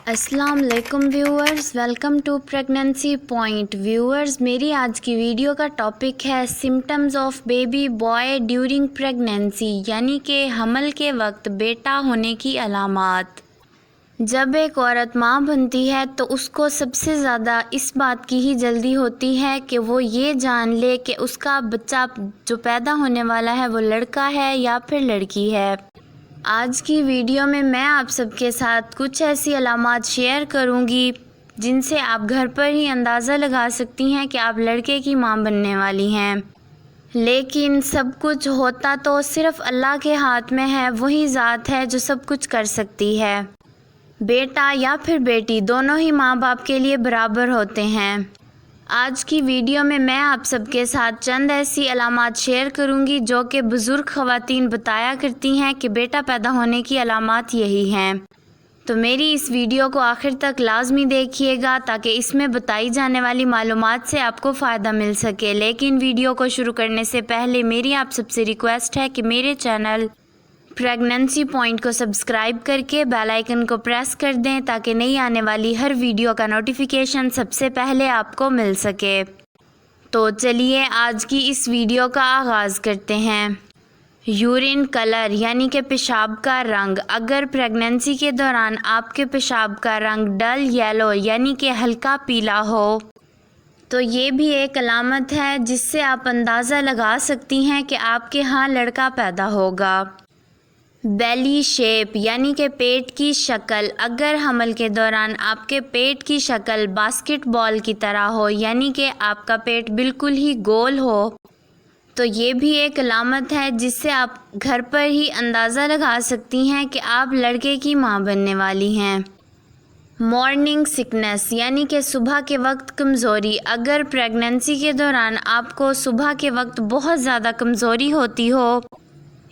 السلام علیکم viewers, welcome to pregnancy point. Viewers, میری آج کی ویڈیو کا ٹاپک ہے symptoms of baby boy during pregnancy, یعنی کہ حمل کے وقت بیٹا ہونے کی علامات۔ جب ایک عورت ماں بنتی ہے تو اس کو سب سے زیادہ اس بات کی ہی جلدی ہوتی ہے کہ وہ یہ جان لے کہ اس کا بچہ جو پیدا ہونے والا ہے وہ لڑکا ہے یا پھر لڑکی ہے۔ آج کی ویڈیو میں آپ سب کے ساتھ کچھ ایسی علامات شیئر کروں گی جن سے آپ گھر پر ہی اندازہ لگا سکتی ہیں کہ آپ لڑکے کی ماں بننے والی ہیں، لیکن سب کچھ ہوتا تو صرف اللہ کے ہاتھ میں ہے۔ وہی ذات ہے جو سب کچھ کر سکتی ہے۔ بیٹا یا پھر بیٹی دونوں ہی ماں باپ کے لیے برابر ہوتے ہیں۔ آج کی ویڈیو میں آپ سب کے ساتھ چند ایسی علامات شیئر کروں گی جو کہ بزرگ خواتین بتایا کرتی ہیں کہ بیٹا پیدا ہونے کی علامات یہی ہیں۔ تو میری اس ویڈیو کو آخر تک لازمی دیکھیے گا تاکہ اس میں بتائی جانے والی معلومات سے آپ کو فائدہ مل سکے۔ لیکن ویڈیو کو شروع کرنے سے پہلے میری آپ سب سے ریکویسٹ ہے کہ میرے چینل پریگننسی پوائنٹ کو سبسکرائب کر کے بیل آئیکن کو پریس کر دیں تاکہ نئی آنے والی ہر ویڈیو کا نوٹیفیکیشن سب سے پہلے آپ کو مل سکے۔ تو چلیے آج کی اس ویڈیو کا آغاز کرتے ہیں۔ یورین کلر یعنی کہ پیشاب کا رنگ۔ اگر پریگننسی کے دوران آپ کے پیشاب کا رنگ ڈل یلو یعنی کہ ہلکا پیلا ہو تو یہ بھی ایک علامت ہے جس سے آپ اندازہ لگا سکتی ہیں کہ آپ کے ہاں لڑکا پیدا ہوگا۔ بیلی شیپ یعنی کہ پیٹ کی شکل۔ اگر حمل کے دوران آپ کے پیٹ کی شکل باسکٹ بال کی طرح ہو یعنی کہ آپ کا پیٹ بالکل ہی گول ہو تو یہ بھی ایک علامت ہے جس سے آپ گھر پر ہی اندازہ لگا سکتی ہیں کہ آپ لڑکے کی ماں بننے والی ہیں۔ مارننگ سکنس یعنی کہ صبح کے وقت کمزوری۔ اگر پریگننسی کے دوران آپ کو صبح کے وقت بہت زیادہ کمزوری ہوتی ہو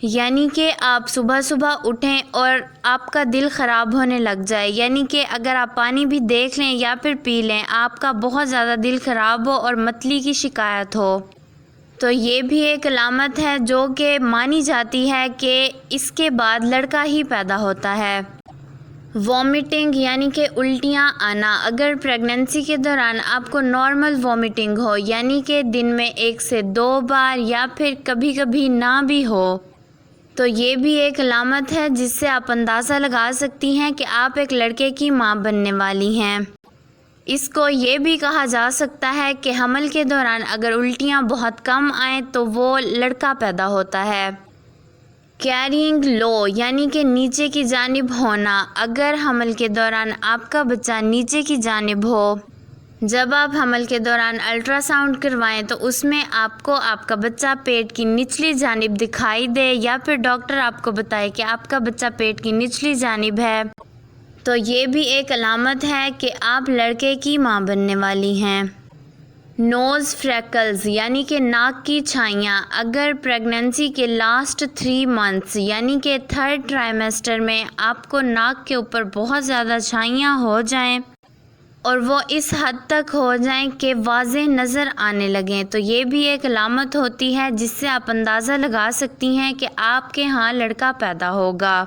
یعنی کہ آپ صبح اٹھیں اور آپ کا دل خراب ہونے لگ جائے، یعنی کہ اگر آپ پانی بھی دیکھ لیں یا پھر پی لیں آپ کا بہت زیادہ دل خراب ہو اور متلی کی شکایت ہو تو یہ بھی ایک علامت ہے جو کہ مانی جاتی ہے کہ اس کے بعد لڑکا ہی پیدا ہوتا ہے۔ وومیٹنگ یعنی کہ الٹیاں آنا۔ اگر پریگننسی کے دوران آپ کو نارمل وومیٹنگ ہو یعنی کہ دن میں 1 سے 2 بار یا پھر کبھی نہ بھی ہو تو یہ بھی ایک علامت ہے جس سے آپ اندازہ لگا سکتی ہیں کہ آپ ایک لڑکے کی ماں بننے والی ہیں۔ اس کو یہ بھی کہا جا سکتا ہے کہ حمل کے دوران اگر الٹیاں بہت کم آئیں تو وہ لڑکا پیدا ہوتا ہے۔ کیرینگ لو یعنی کہ نیچے کی جانب ہونا۔ اگر حمل کے دوران آپ کا بچہ نیچے کی جانب ہو، جب آپ حمل کے دوران الٹرا ساؤنڈ کروائیں تو اس میں آپ کو آپ کا بچہ پیٹ کی نچلی جانب دکھائی دے یا پھر ڈاکٹر آپ کو بتائے کہ آپ کا بچہ پیٹ کی نچلی جانب ہے تو یہ بھی ایک علامت ہے کہ آپ لڑکے کی ماں بننے والی ہیں۔ نوز فریکلز یعنی کہ ناک کی چھائیاں۔ اگر پریگننسی کے لاسٹ 3 منتھس یعنی کہ 3rd ٹرائمیسٹر میں آپ کو ناک کے اوپر بہت زیادہ چھائیاں ہو جائیں اور وہ اس حد تک ہو جائیں کہ واضح نظر آنے لگیں تو یہ بھی ایک علامت ہوتی ہے جس سے آپ اندازہ لگا سکتی ہیں کہ آپ کے ہاں لڑکا پیدا ہوگا۔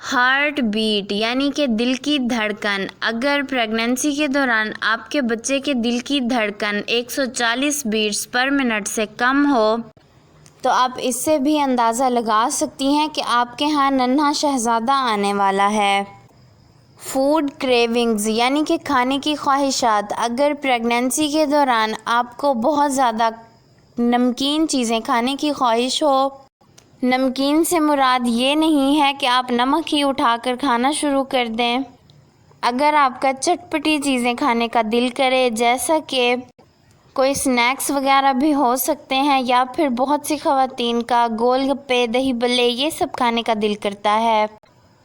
ہارٹ بیٹ یعنی کہ دل کی دھڑکن۔ اگر پریگننسی کے دوران آپ کے بچے کے دل کی دھڑکن 140 بیٹس پر منٹ سے کم ہو تو آپ اس سے بھی اندازہ لگا سکتی ہیں کہ آپ کے ہاں ننھا شہزادہ آنے والا ہے۔ فوڈ کریونگز یعنی کہ کھانے کی خواہشات۔ اگر پریگننسی کے دوران آپ کو بہت زیادہ نمکین چیزیں کھانے کی خواہش ہو، نمکین سے مراد یہ نہیں ہے کہ آپ نمک ہی اٹھا کر کھانا شروع کر دیں۔ اگر آپ کا چٹپٹی چیزیں کھانے کا دل کرے جیسا کہ کوئی سنیکس وغیرہ بھی ہو سکتے ہیں یا پھر بہت سی خواتین کا گول گپے دہی بلے یہ سب کھانے کا دل کرتا ہے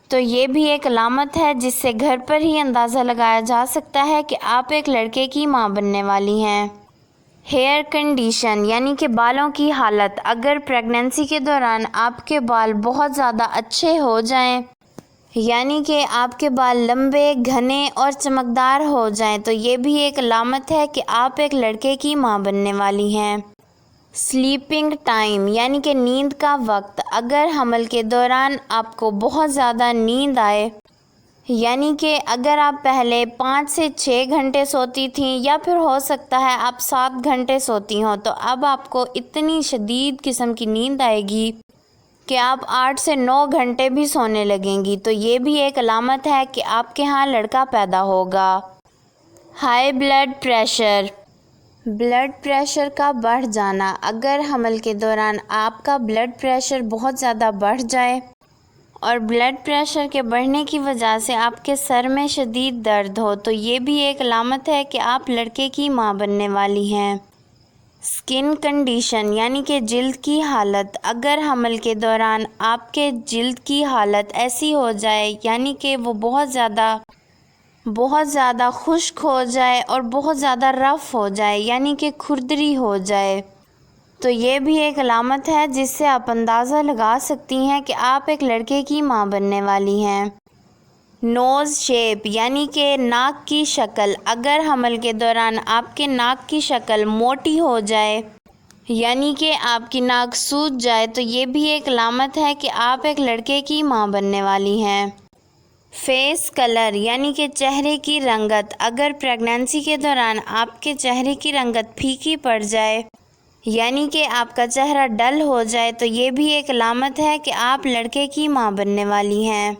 تو یہ بھی ایک علامت ہے جس سے گھر پر ہی اندازہ لگایا جا سکتا ہے کہ آپ ایک لڑکے کی ماں بننے والی ہیں۔ ہیئر کنڈیشن یعنی کہ بالوں کی حالت۔ اگر پریگننسی کے دوران آپ کے بال بہت زیادہ اچھے ہو جائیں یعنی کہ آپ کے بال لمبے گھنے اور چمکدار ہو جائیں تو یہ بھی ایک علامت ہے کہ آپ ایک لڑکے کی ماں بننے والی ہیں۔ سلیپنگ ٹائم یعنی کہ نیند کا وقت۔ اگر حمل کے دوران آپ کو بہت زیادہ نیند آئے یعنی کہ اگر آپ پہلے 5 سے 6 گھنٹے سوتی تھیں یا پھر ہو سکتا ہے آپ 7 گھنٹے سوتی ہوں، تو اب آپ کو اتنی شدید قسم کی نیند آئے گی کہ آپ 8 سے 9 گھنٹے بھی سونے لگیں گی، تو یہ بھی ایک علامت ہے کہ آپ کے ہاں لڑکا پیدا ہوگا۔ High blood pressure, blood pressure کا بڑھ جانا۔ اگر حمل کے دوران آپ کا بلڈ پریشر بہت زیادہ بڑھ جائے اور بلڈ پریشر کے بڑھنے کی وجہ سے آپ کے سر میں شدید درد ہو، تو یہ بھی ایک علامت ہے کہ آپ لڑکے کی ماں بننے والی ہیں۔ سکن کنڈیشن یعنی کہ جلد کی حالت۔ اگر حمل کے دوران آپ کے جلد کی حالت ایسی ہو جائے یعنی کہ وہ بہت زیادہ خشک ہو جائے اور بہت زیادہ رف ہو جائے یعنی کہ کھردری ہو جائے، تو یہ بھی ایک علامت ہے جس سے آپ اندازہ لگا سکتی ہیں کہ آپ ایک لڑکے کی ماں بننے والی ہیں۔ نوز شیپ یعنی کہ ناک کی شکل۔ اگر حمل کے دوران آپ کے ناک کی شکل موٹی ہو جائے یعنی کہ آپ کی ناک سوج جائے، تو یہ بھی ایک علامت ہے کہ آپ ایک لڑکے کی ماں بننے والی ہیں۔ فیس کلر یعنی کہ چہرے کی رنگت۔ اگر پریگنینسی کے دوران آپ کے چہرے کی رنگت پھیکی پڑ جائے یعنی کہ آپ کا چہرہ ڈل ہو جائے، تو یہ بھی ایک علامت ہے کہ آپ لڑکے کی ماں بننے والی ہیں۔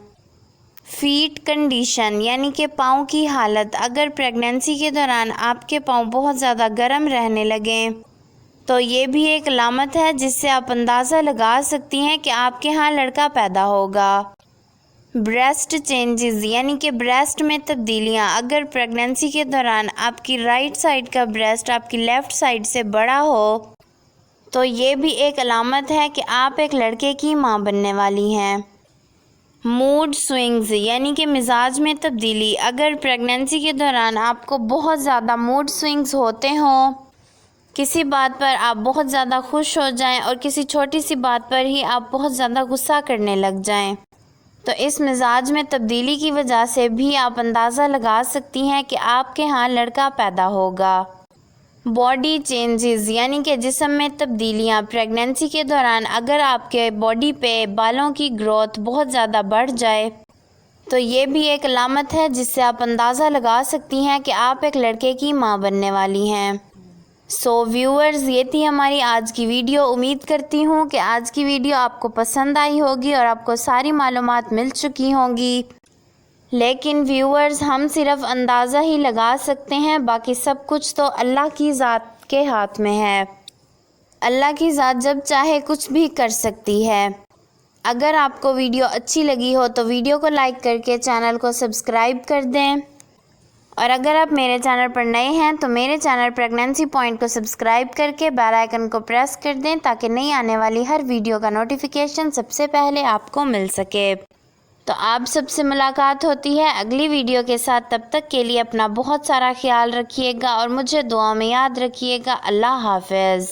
فیٹ کنڈیشن یعنی کہ پاؤں کی حالت۔ اگر پریگنینسی کے دوران آپ کے پاؤں بہت زیادہ گرم رہنے لگیں، تو یہ بھی ایک علامت ہے جس سے آپ اندازہ لگا سکتی ہیں کہ آپ کے ہاں لڑکا پیدا ہوگا۔ بریسٹ چینجز یعنی کہ بریسٹ میں تبدیلیاں۔ اگر پریگنینسی کے دوران آپ کی رائٹ سائڈ کا بریسٹ آپ کی لیفٹ سائڈ سے بڑا ہو، تو یہ بھی ایک علامت ہے کہ آپ ایک لڑکے کی ماں بننے والی ہیں۔ موڈ سوئنگز یعنی کہ مزاج میں تبدیلی۔ اگر پریگنینسی کے دوران آپ کو بہت زیادہ موڈ سوئنگز ہوتے ہوں، کسی بات پر آپ بہت زیادہ خوش ہو جائیں اور کسی چھوٹی سی بات پر ہی آپ بہت زیادہ غصہ کرنے لگ جائیں، تو اس مزاج میں تبدیلی کی وجہ سے بھی آپ اندازہ لگا سکتی ہیں کہ آپ کے ہاں لڑکا پیدا ہوگا۔ باڈی چینجز یعنی کہ جسم میں تبدیلیاں۔ پریگنینسی کے دوران اگر آپ کے باڈی پہ بالوں کی گروتھ بہت زیادہ بڑھ جائے، تو یہ بھی ایک علامت ہے جس سے آپ اندازہ لگا سکتی ہیں کہ آپ ایک لڑکے کی ماں بننے والی ہیں۔ سو ویورز، یہ تھی ہماری آج کی ویڈیو۔ امید کرتی ہوں کہ آج کی ویڈیو آپ کو پسند آئی ہوگی اور آپ کو ساری معلومات مل چکی ہوں گی، لیکن ویورز ہم صرف اندازہ ہی لگا سکتے ہیں، باقی سب کچھ تو اللہ کی ذات کے ہاتھ میں ہے۔ اللہ کی ذات جب چاہے کچھ بھی کر سکتی ہے۔ اگر آپ کو ویڈیو اچھی لگی ہو تو ویڈیو کو لائک کر کے چینل کو سبسکرائب کر دیں، اور اگر آپ میرے چینل پر نئے ہیں تو میرے چینل پریگنینسی پوائنٹ کو سبسکرائب کر کے بیل آئیکن کو پریس کر دیں تاکہ نئی آنے والی ہر ویڈیو کا نوٹیفیکیشن سب سے پہلے آپ کو مل سکے۔ تو آپ سب سے ملاقات ہوتی ہے اگلی ویڈیو کے ساتھ۔ تب تک کے لیے اپنا بہت سارا خیال رکھیے گا اور مجھے دعا میں یاد رکھیے گا۔ اللہ حافظ۔